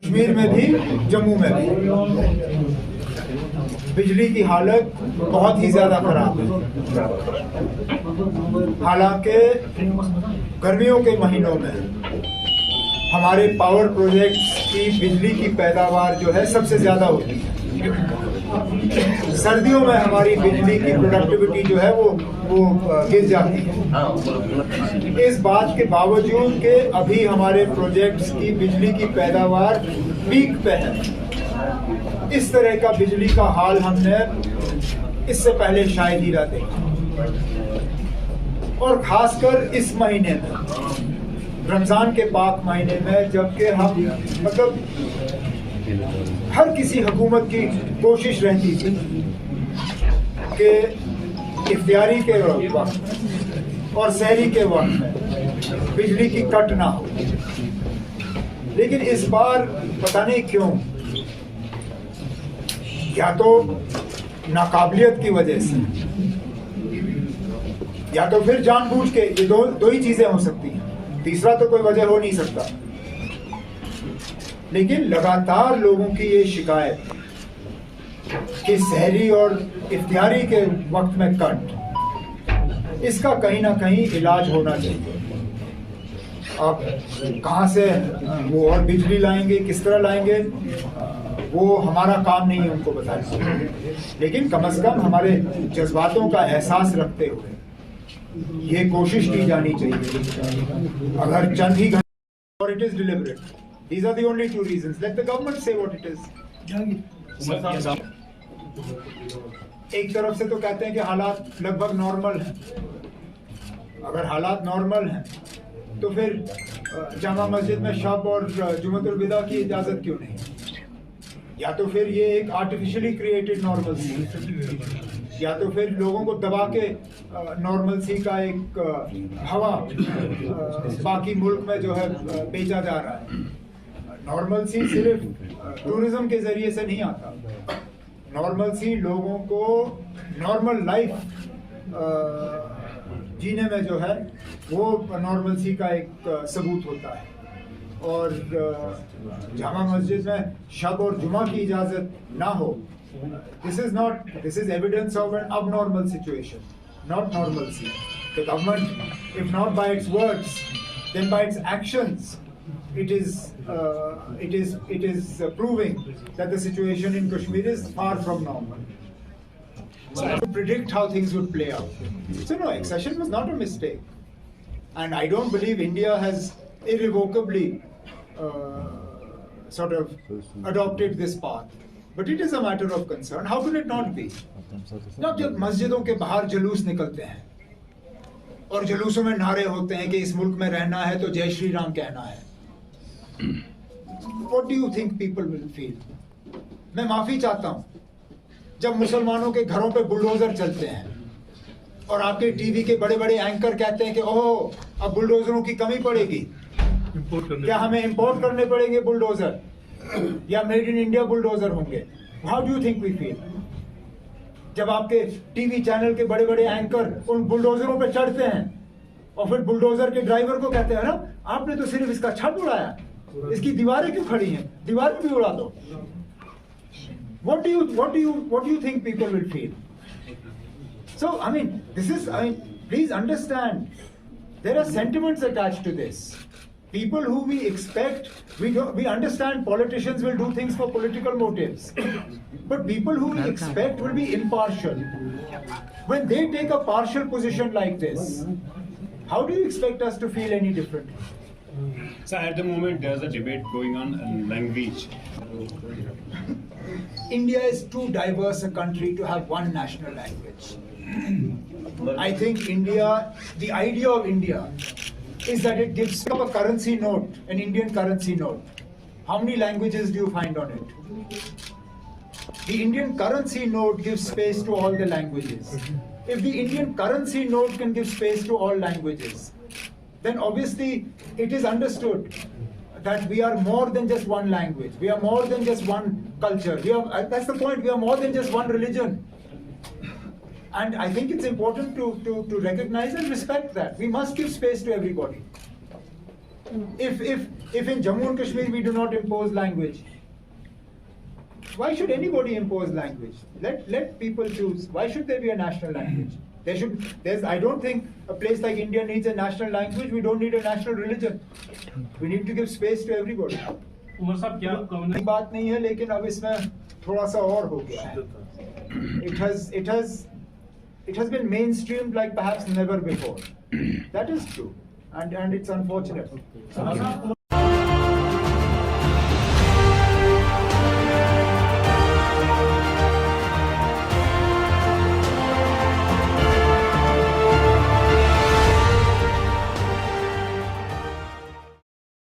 कश्मीर में भी, जम्मू में भी बिजली की हालत बहुत ही ज़्यादा खराब है। हालांकि गर्मियों के महीनों में हमारे पावर प्रोजेक्ट्स की बिजली की पैदावार जो है सबसे ज़्यादा होती है। सर्दियों में हमारी बिजली की प्रोडक्टिविटी जो है वो गिर जाती है। इस बात के बावजूद कि अभी हमारे प्रोजेक्ट्स की बिजली की पैदावार पीक पे है, इस तरह का बिजली का हाल हमने इससे पहले शायद ही ना देखा। और खासकर इस महीने में, रमज़ान के पाक महीने में, जबकि हम मतलब हर किसी हुकूमत की कोशिश रहती थी कि इफ्तियारी के वक्त और सहरी के वक्त में बिजली की कट ना हो, लेकिन इस बार पता नहीं क्यों, या तो नाकाबिलियत की वजह से या तो फिर जानबूझ के, ये दो ही चीजें हो सकती हैं, तीसरा तो कोई वजह हो नहीं सकता, लेकिन लगातार लोगों की ये शिकायत कि सहरी और इफ्तियारी के वक्त में कट, इसका कहीं ना कहीं इलाज होना चाहिए। अब कहाँ से वो और बिजली लाएंगे, किस तरह लाएंगे, वो हमारा काम नहीं है उनको बताना, लेकिन कम से कम हमारे जज्बातों का एहसास रखते हुए ये कोशिश की जानी चाहिए। अगर चंद ही घंटे, और it is deliberate, these are the only two reasons. Let the government say what it is. एक तरफ से तो कहते हैं कि हालात लगभग नॉर्मल हैं। अगर हालात नॉर्मल हैं तो फिर जामा मस्जिद में शब और जुमात-उल-विदा की इजाज़त क्यों नहीं? या तो फिर ये एक आर्टिफिशियली क्रिएटेड नॉर्मलसी, या तो फिर लोगों को दबा के नॉर्मलसी का एक हवा बाकी मुल्क में जो है बेचा जा रहा है। नॉर्मलसी सिर्फ टूरिज्म के जरिए से नहीं आता। नॉर्मलसी लोगों को नॉर्मल लाइफ जीने में जो है वो नॉर्मलसी का एक सबूत होता है। और जामा मस्जिद में शब और जुमा की इजाज़त ना हो, this is evidence of an abnormal situation, not normalcy. The government, if not by its words, then by its actions, it is proving that the situation in Kashmir is far from normal. So to predict how things would play out. So no, accession was not a mistake, and I don't believe India has irrevocably sort of adopted this path. But it is a matter of concern. How could it not be? Now, जब मस्जिदों के बाहर जुलूस निकलते हैं और जुलूसों में नारे होते हैं कि इस मुल्क में रहना है तो जय श्री राम कहना है, What do you think people will feel? मैं माफी चाहता हूँ, जब मुसलमानों के घरों पे बुलडोजर चलते हैं और आपके टीवी के बड़े बड़े एंकर कहते हैं कि ओह अब बुलडोजरों की कमी पड़ेगी, क्या हमें इंपोर्ट करने पड़ेंगे बुलडोजर, या मेड इन इंडिया बुलडोजर होंगे? How do you think we feel जब आपके टीवी चैनल के बड़े बड़े एंकर उन बुलडोजरों पे चढ़ते हैं और फिर बुलडोजर के ड्राइवर को कहते हैं ना आपने तो सिर्फ इसका छत उड़ाया, इसकी दीवारें क्यों खड़ी हैं, दीवार भी उड़ा दो। What do you think people will feel? So I mean, please understand, there are sentiments attached to this. People who we expect, we understand politicians will do things for political motives, but people who we expect will be impartial. When they take a partial position like this, how do you expect us to feel any differently? So at the moment there's a debate going on language. India is too diverse a country to have one national language. I think the idea of India is that it gives up a currency note, an Indian currency note. How many languages do you find on it? The Indian currency note gives space to all the languages. If the Indian currency note can give space to all languages, then obviously it is understood that we are more than just one language. We are more than just one culture. That's the point. We are more than just one religion. And I think it's important to recognize and respect that. We must give space to everybody. If If in Jammu and Kashmir we do not impose language, why should anybody impose language? Let people choose. Why should there be a national language? I don't think a place like India needs a national language. We don't need a national religion. We need to give space to everybody. Umar साहब क्या ये बात नहीं है, लेकिन अब इसमें थोड़ा सा और हो गया है. It has been mainstreamed like perhaps never before. That is true, and it's unfortunate.